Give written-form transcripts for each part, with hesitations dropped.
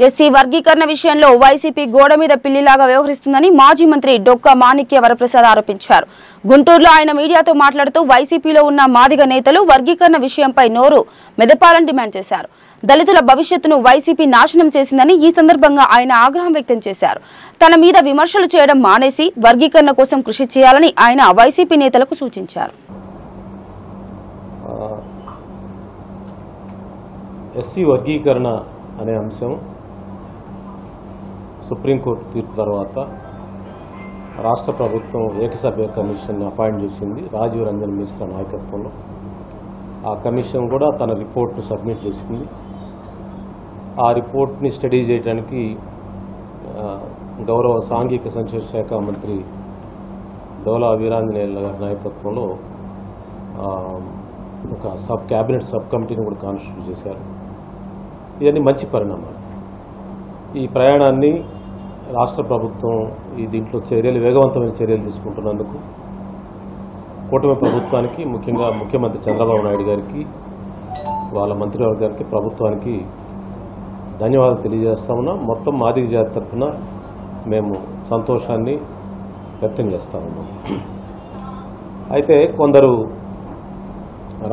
SC వర్గీకరణ విషయంలో YCP గోడ మీద పిల్లిలాగా వ్యవహరిస్తుందని మాజీ మంత్రి డొక్కా మాణిక్య వరప్రసాద్ ఆరోపించారు. గుంటూరులో ఆయన మీడియాతో మాట్లాడుతూ వైసీపీలో ఉన్న మాదిగ నేతలు వర్గీకరణ విషయంపై నోరు మెదపాలని డిమాండ్ చేశారు. దళితుల భవిష్యత్తును వైసీపీ నాశనం చేసిందని ఈ సందర్భంగా ఆయన ఆగ్రహం వ్యక్తం చేశారు. తన మీద విమర్శలు చేయడం మానేసి వర్గీకరణ కోసం కృషి చేయాలని ఆయన వైసీపీ నేతలకు సూచించారు. ఎస్సీ వర్గీకరణ అనే అంశం సుప్రీంకోర్టు తీర్పు తర్వాత రాష్ట్ర ప్రభుత్వం ఏకసభ్య కమిషన్ అపాయింట్ చేసింది రాజీవ్ రంజన్ మిశ్రా నాయకత్వంలో. ఆ కమిషన్ కూడా తన రిపోర్ట్ను సబ్మిట్ చేసింది. ఆ రిపోర్ట్ని స్టడీ చేయడానికి గౌరవ సాంఘిక సంక్షేమ శాఖ మంత్రి డోలా వీరాంజనేయుల గారి నాయకత్వంలో ఒక క్యాబినెట్ సబ్ కమిటీని కూడా కాన్స్టిట్యూట్ చేశారు. ఇవన్నీ మంచి పరిణామాలు. ఈ ప్రయాణాన్ని రాష్ట్ర ప్రభుత్వం దీంట్లో వేగవంతమైన చర్యలు తీసుకుంటున్నందుకు కూటమి ప్రభుత్వానికి, ముఖ్యంగా ముఖ్యమంత్రి చంద్రబాబు నాయుడు గారికి, వాళ్ళ మంత్రివర్గానికి, ప్రభుత్వానికి ధన్యవాదాలు తెలియజేస్తా ఉన్నాం. మొత్తం మాదిగ జాతి తరఫున మేము సంతోషాన్ని వ్యక్తం చేస్తా ఉన్నాం. అయితే కొందరు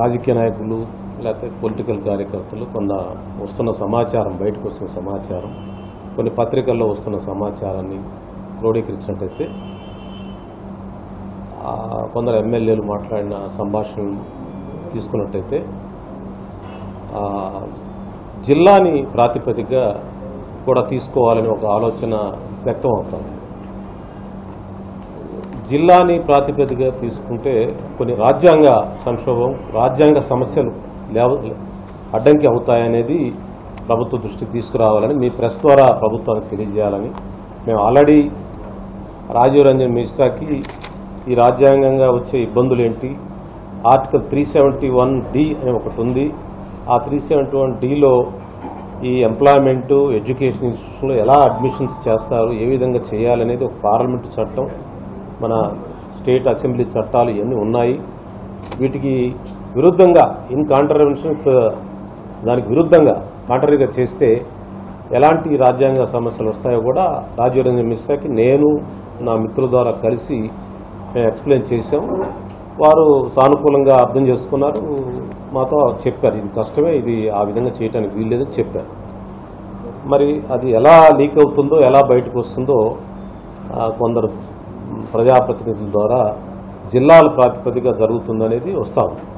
రాజకీయ నాయకులు లేకపోతే పొలిటికల్ కార్యకర్తలు వస్తున్న సమాచారం, బయటకు వస్తున్న సమాచారం, కొన్ని పత్రికల్లో వస్తున్న సమాచారాన్ని క్రోడీకరించినట్టయితే కొందరు ఎమ్మెల్యేలు మాట్లాడిన సంభాషణలు తీసుకున్నట్టయితే జిల్లాని ప్రాతిపదికగా కూడా తీసుకోవాలని ఒక ఆలోచన వ్యక్తం అవుతుంది. జిల్లాని ప్రాతిపదికగా తీసుకుంటే కొన్ని రాజ్యాంగ సంక్షోభం, రాజ్యాంగ సమస్యలు అడ్డంకి అవుతాయనేది ప్రభుత్వ దృష్టికి తీసుకురావాలని మీ ప్రెస్ ద్వారా ప్రభుత్వానికి తెలియజేయాలని మేము ఆల్రెడీ రాజీవ్ రంజన్ మిశ్రాకి ఈ రాజ్యాంగంగా వచ్చే ఇబ్బందులు ఏంటి, ఆర్టికల్ 371D అని ఒకటి ఉంది. ఆ 371Dలో ఈ ఎంప్లాయ్మెంటు, ఎడ్యుకేషన్ ఇన్స్టిట్యూషన్లో ఎలా అడ్మిషన్స్ చేస్తారు, ఏ విధంగా చేయాలనేది ఒక పార్లమెంటు చట్టం, మన స్టేట్ అసెంబ్లీ చట్టాలు ఇవన్నీ ఉన్నాయి. వీటికి విరుద్ధంగా దానికి విరుద్ధంగా కాంట్రరీగా చేస్తే ఎలాంటి రాజ్యాంగ సమస్యలు వస్తాయో కూడా రాజీవ్ రంజన్ మిశ్రాకి నేను నా మిత్రుల ద్వారా కలిసి మేము ఎక్స్ప్లెయిన్ చేశాం. వారు సానుకూలంగా అర్థం చేసుకున్నారు, మాతో చెప్పారు ఇది కష్టమే, ఇది ఆ విధంగా చేయడానికి వీల్లేదని చెప్పారు. మరి అది ఎలా లీక్ అవుతుందో, ఎలా బయటకు వస్తుందో కొందరు ప్రజాప్రతినిధుల ద్వారా జిల్లాల ప్రాతిపదికగా జరుగుతుందనేది వస్తాం.